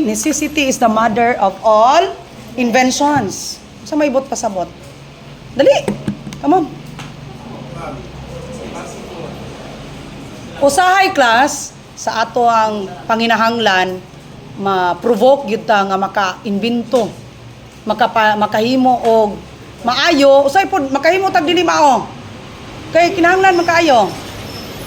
necessity is the mother of all inventions. Sa may bot pasabot. Dali. Come on. Usahay class sa ato ang panginahanglan ma-provoke gyud ta nga maka-imbento, makahimo og maayo, usay pod makahimo tag dili mao. Kay kinahanglan makaayo.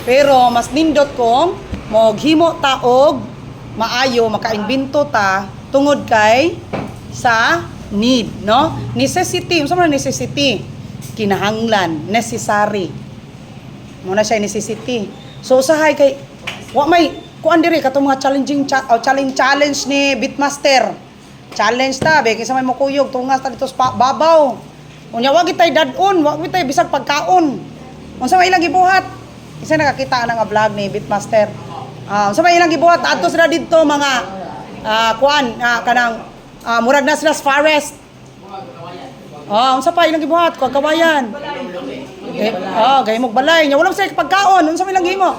Pero mas nindot kung moghimo ta og maayo, maka-imbento ta tungod kay sa need, no? Necessity, unsa man necessity? Kinahanglan, necessary. Muna siya necessity. So usahay kay wa may kuan diri katong mga challenge ni Beatmaster. Challenge ta be kinsa may mokuyog tungas ta dito sa babaw. Unya wa kitay dadon, wa kitay bisag pagkaon. Unsa may ilang gibuhat? Isa nakakita na nga vlog ni Beatmaster. Unsa may ilang gibuhat adto sila didto mga kanang murag na sila sa forest. Unsa pa ilang gibuhat? Kawayan. Gay mong balay. Nya wala sa pagkaon. Unsa may lang himo?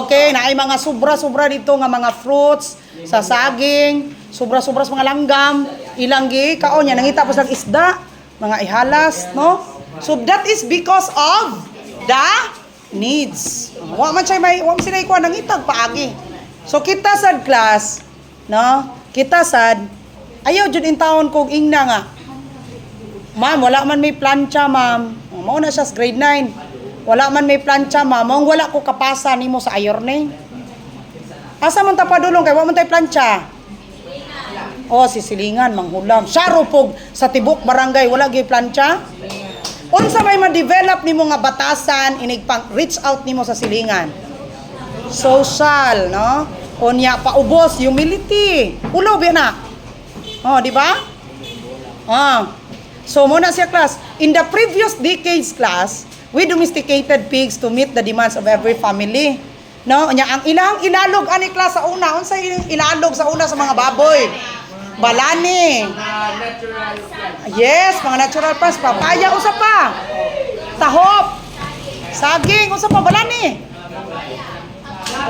Okay, naay mga sobra-sobra dito nga mga fruits, sa saging, sobra-sobra sa mga langgam, ilang gi kaon nya nangita pa sa isda, mga ihalas, no? So that is because of the needs. Wa man siya may wa sila ikuan nangitag paagi. So kita sad class, no? Kita sad ayaw jud in taon kog ingna nga. Ma'am, wala man may plancha, ma'am. Mao na siya sa grade 9. Wala man may plancha, ma'am. Mao wala ko kapasa nimo sa ayorne. Asa man ta padulong kay wa man tay plancha. Sisilingan manghulam. Sarupog sa tibok barangay wala gyud plancha. Unsa may ma-develop nimo nga batasan inig pang reach out nimo sa silingan. Social, no? Unya paubos humility. Ulo ba na? Di ba? So, muna siya class. In the previous decades class, we domesticated pigs to meet the demands of every family. No? Ang ilang ilalog ani class sa una. Unsa ilalog sa una sa mga baboy? Balani. Yes, mga natural plants. Papaya, usa pa. Tahop. Saging, usa pa. Balani.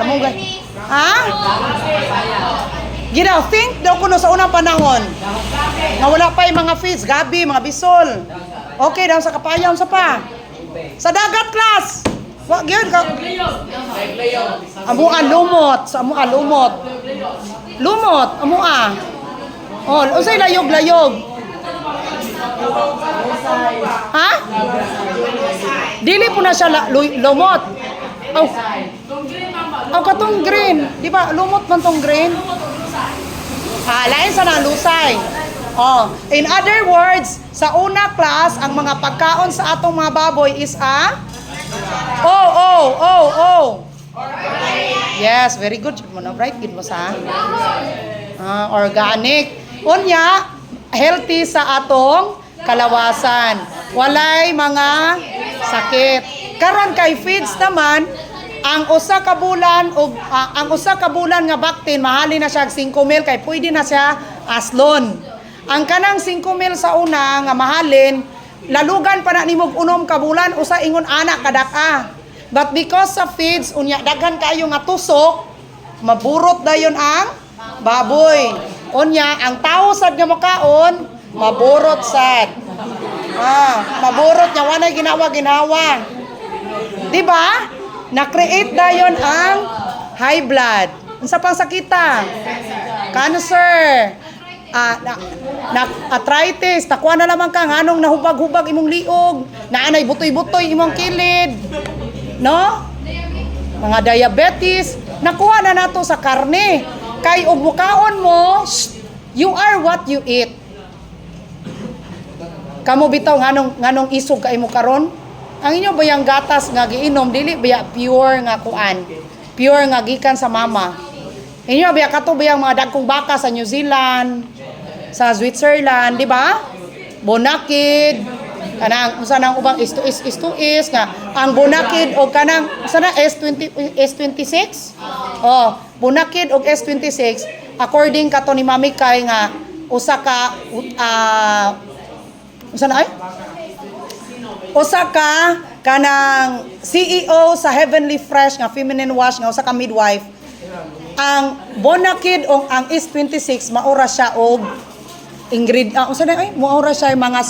Alam mo, Ginaw, think daw kuno sa unang panahon. Nga wala pa yung mga fish, gabi, mga bisol. Okay, daw sa kapaya, sa pa. Sa dagat, class. Wag yun. Amua lumot. Sa amua lumot. Lumot, amua. Usay layog-layog. Ha? Dili po na siya lumot. Katong green. Di ba, lumot man tong green? Lain sa nalusay. In other words, sa una class, ang mga pagkaon sa atong mga baboy is Yes, very good. Right, good mo sa organic. Unya, healthy sa atong kalawasan. Walay mga sakit. Karon kay feeds naman, ang usa ka bulan nga baktin mahalin na siya 5 mil kay pwede na siya aslon. Ang kanang 5 mil sa una nga mahalin lalugan pa na nimog 6 ka bulan usa ingon anak kadaka. But because sa feeds unya daghan kayo nga tusok, maburot dayon ang baboy. Unya ang tao sad nga makaon, maburot sad. Maburot nya wanay ginawa. Di ba? Na-create dayon ang high blood. Unsa pang sakita? Cancer. Arthritis. Takwa na lamang ka nganong nahubag-hubag imong liog. Naanay butoy-butoy imong kilid. No? Mga diabetes. Nakuha na nato sa karne. Kay og mukaon mo, you are what you eat. Kamo bitaw nganong isog ka imo karon? Ang inyo bayang gatas nga giinom dili baya pure nga kuan. Pure nga gikan sa mama. Inyo baya kato bayang mga dagkong baka sa New Zealand, sa Switzerland, di ba? Bonakid, kanang usa nang ubang is nga ang bonakid og kanang usa na S26. Bonakid og S26 according kato ni Mami Kay nga usa ka usa ka kanang CEO sa Heavenly Fresh nga feminine wash nga usa ka midwife ang Bonakid o ang S26 maura siya og unsa na maura siya yung mga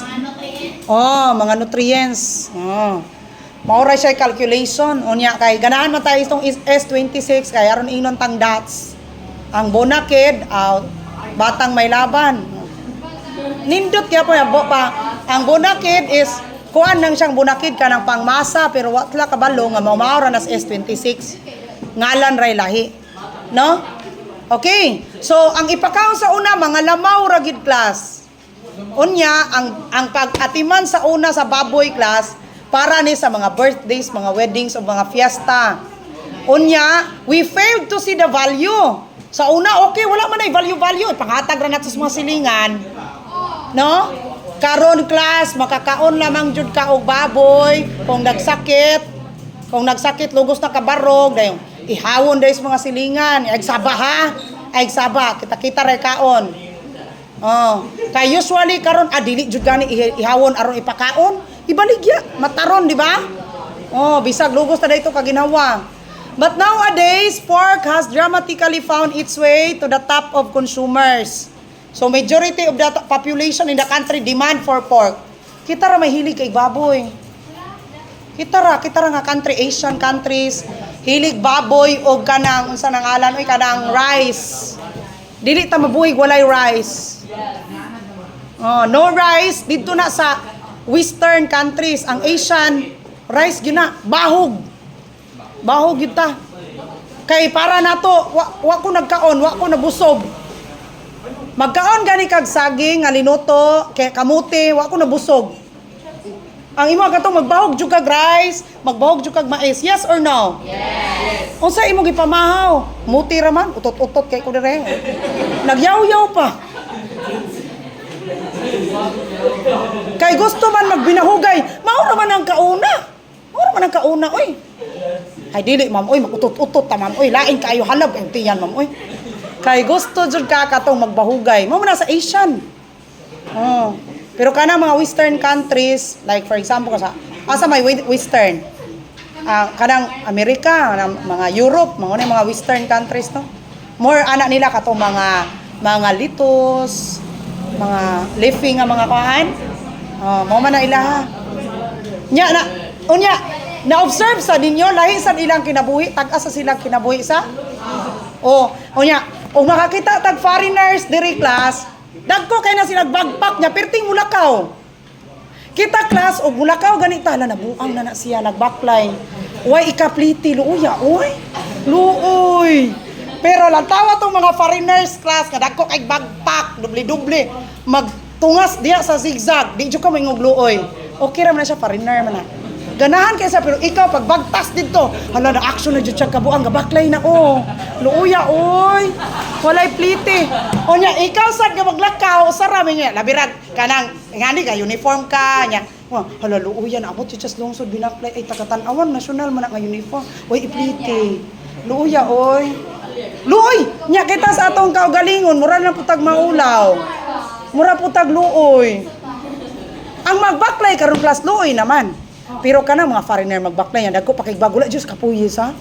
mga nutrients. Maura siya calculation. Unya kay ganahan man tayo itong S26 kay aron ingnon tang dots. Ang Bonakid batang may laban. Nindot kaya pa ang Bonakid is kuan nang siyang Bonakid kanang pangmasa pero watla kabalo nga maura nas S26. Ngalan ray lahi. No? Okay. So ang ipakaon sa una mga lamaw ra gid class. Unya ang pag-atiman sa una sa baboy class para ni sa mga birthdays, mga weddings o mga fiesta. Unya, we failed to see the value. Sa una, okay, wala man ay value. Panghatag ra nato sa mga silingan. No? Karon class, makakaon lamang jud ka og baboy kung nagsakit lugos na kabarog dayon. Ihawon dayon sa mga silingan, agsaba, kita ra kaon. Kay usually karon dili jud gani ihawon aron ipakaon. Ibaligya, mataron, di ba? Bisag lugos na dito kaginawa. But nowadays, pork has dramatically found its way to the top of consumers. So majority of the population in the country demand for pork. Kita ra may hilig kay baboy. Kita ra nga country, Asian countries, hilig baboy o kanang unsa nang ngalan kanang rice. Dili ta mabuhig walay rice. No rice dito na sa Western countries, ang Asian rice gyud na bahog gyud ta. Kay para nato wa ko nagkaon, wa ko nabusog. Magkaon gani kag saging nga linuto, kay kamuti, wa ko nabusog. Ang imo katong magbahog jud kag rice, magbahog jud kag mais. Yes or no? Yes. Unsa imo gipamahaw? Muti ra man, utot-utot kay ko dire. Nagyaw-yaw pa. Kay gusto man magbinahugay, mao naman ang kauna. Oy. Ay dili ma'am, oy magutot-utot ta ma'am. Oy lain kaayo halab ang tiyan ma'am. Oy. Kay gusto jud ka katong magbahugay. Mao man sa Asian. Pero kana mga Western countries, like for example asa may Western. Kanang Amerika, mga Europe, mga Western countries no. More ana nila katong mga lettuce, mga leafy nga mga kuan. Mao man na ilaha. Na-observe sa ninyo lahi sa ilang kinabuhi, tag-asa silang kinabuhi sa. Makakita tag foreigners diri class, dagko kay na sila bagpak nya perting mulakaw. Kita class og mulakaw ganita na nabuang na siya nagbackline. Way ikapliti luuya, luoy. Pero lang tawa tong mga foreigners class nga dagko kay bagpak, dubli-dubli, magtungas diya sa zigzag, di jud ka mingog luoy. Okay ra man siya foreigner man na. Ganahan kaysa pero ikaw pag bagtas dito, hala na action na jud siya kabuang ga backline na luuya oy. Walay pliti. Onya ikaw sad nga maglakaw sa rami niya, labirag kanang ngani ka uniform ka nya. Hala luuya na abot jud sa lungsod binaklay ay tagatan-awan nasyonal man nga uniform. Oy ipliti. Luuya oy. Luoy, nya kita sa atong kaugalingon, mura na putag maulaw. Mura putag luoy. Ang magbaklay karon class luoy naman. Pero kana mga foreigner magbaklay yan, dagko pakigbagula Diyos kapuyes ha.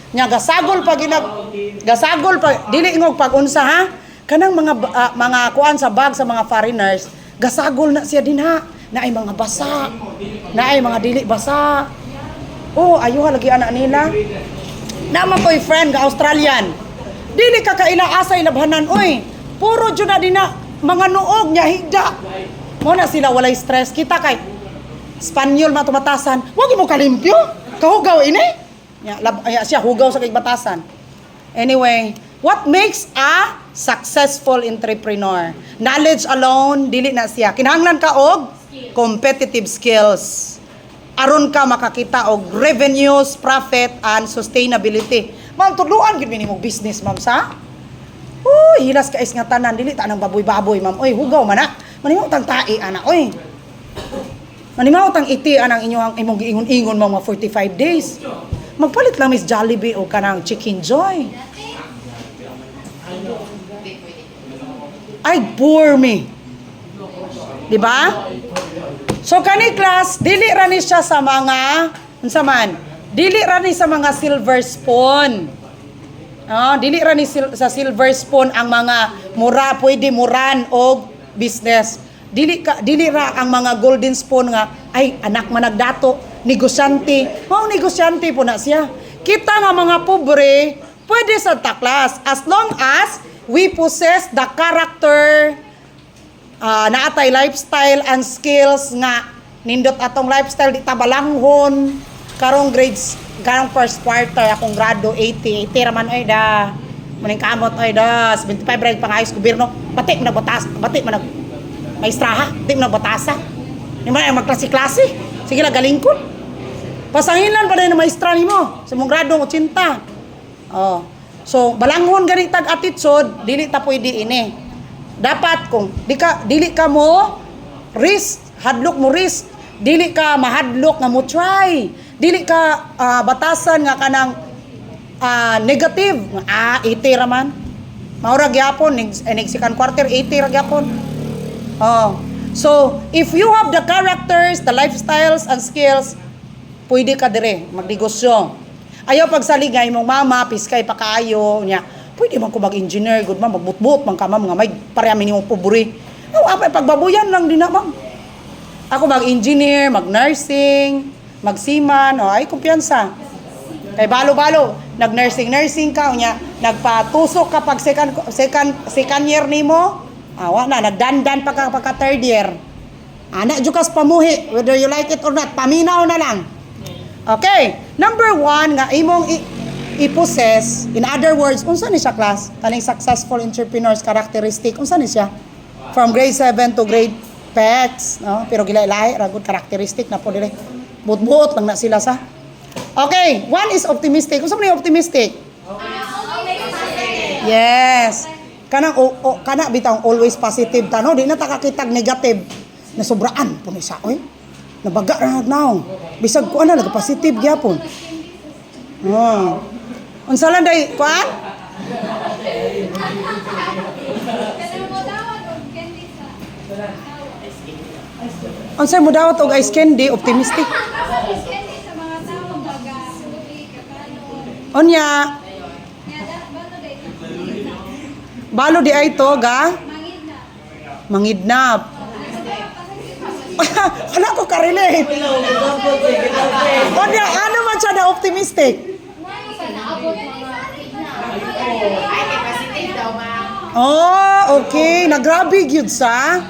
Nya gasagol pa dili ingog pag-unsa ha. Kanang mga kuan sa bag sa mga foreigners, gasagol na siya din ha. Naay mga basa, naay mga dili basa. Ayuha lagi anak nila. Naman ko'y friend ka Australian. Dili ka kaila asay labhanan oy. Puro jud na dina mga nuog nya higda. Mo na sila walay stress. Kita kay Espanyol matumatasan. Wag mo kalimpyo. Kahugaw ini. Siya hugaw sa kagbatasan. Anyway, what makes a successful entrepreneur? Knowledge alone dili na siya. Kinahanglan ka og competitive skills. Aron ka makakita og revenues, profit, and sustainability. Ma'am, tudluan gid minimo business, ma'am, sa? Hilas ka is nga tanan, dili ta nang baboy-baboy, ma'am. Oy, hugaw man na. Manimo tang tai ana, oy. Manimo tang iti anang imong giingon-ingon mga 45 days. Magpalit lang Miss Jollibee o kanang Chicken Joy. Ay, bore me. Di ba? So kani class, dili ra ni siya sa mga unsa man? Dili ra ni sa mga silver spoon. Dili ra ni sa silver spoon ang mga mura pwede muran og business. Dili ra ang mga golden spoon nga ay anak man nagdato, negosyante. Negosyante po na siya. Kita nga mga pobre pwede sa taklas as long as we possess the character, naatay lifestyle and skills nga nindot atong lifestyle di tabalanghon karong grades karong first quarter akong grado 80 raman ay da maning kamot ay da 75 grade pangayos gobyerno bati man nagbatas bati man nag maestraha di man nagbatasa ni man ang magklase-klase sige la galingkod pasangilan pa din na maestra nimo sa mong grado 80 so balanghon gani tag attitude dili ta pwede ini dapat kung dili ka mo risk hadlok mo risk dili ka mahadlok nga mo try dili ka batasan nga kanang negative 80 raman maura gyapon second quarter 80 ra gyapon so if you have the characters the lifestyles and skills pwede ka dire magnegosyo ayaw pagsaligay imong mama piskay pa kaayo nya pwede man ko mag-engineer good man magbutbut man ka ma'am nga may parehami nimo pobre apay pagbabuyan lang din na ma'am ako mag-engineer, mag-nursing, mag-seaman, ay kumpiyansa. Kay balo-balo, nag-nursing ka, nagpatusok ka pag second year nimo, nagdandan pagka third year. Anak jukas pamuhi, whether you like it or not, paminaw na lang. Okay, number 1, nga imong i-possess, in other words, unsa ni siya class? Kaning successful entrepreneurs characteristic, unsa ni siya? From grade 7 to grade pets, no? Pero gilay-lahi, ragod characteristic na po dire. Buot-buot lang na sila sa. Okay, 1 is optimistic. Kung saan mo optimistic? Yes. Kana bitang always positive tano, di na takakitag negative. Nasobraan po ni sa oy. Nabaga ra now. Bisag ko ana nag-positive gyapon. Unsa lang day kuan? Unsay mo daw og ice candy optimistic? Onya. Balo di ay to ga? Mangidnap. Wala ko ka-relate. Onya, ano man siya na optimistic? Okay. Nagrabe gyud sa.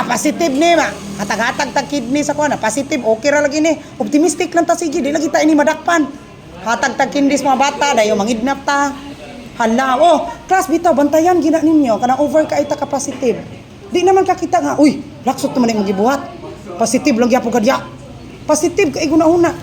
Positive ni ma. Hatag-hatag tag kidney sa kuana. Positive, okay ra lagi ni. Optimistic lang ta sige, di lagi ta ini madakpan. Hatag tag kidney sa mga bata, dayo mangidnap ta. Hala, class bitaw bantayan gina ninyo kana over ka ita ka positive. Di naman kakita nga, uy, laksot naman imong gibuhat. Positive lang gyapon kadya. Positive kay una-una.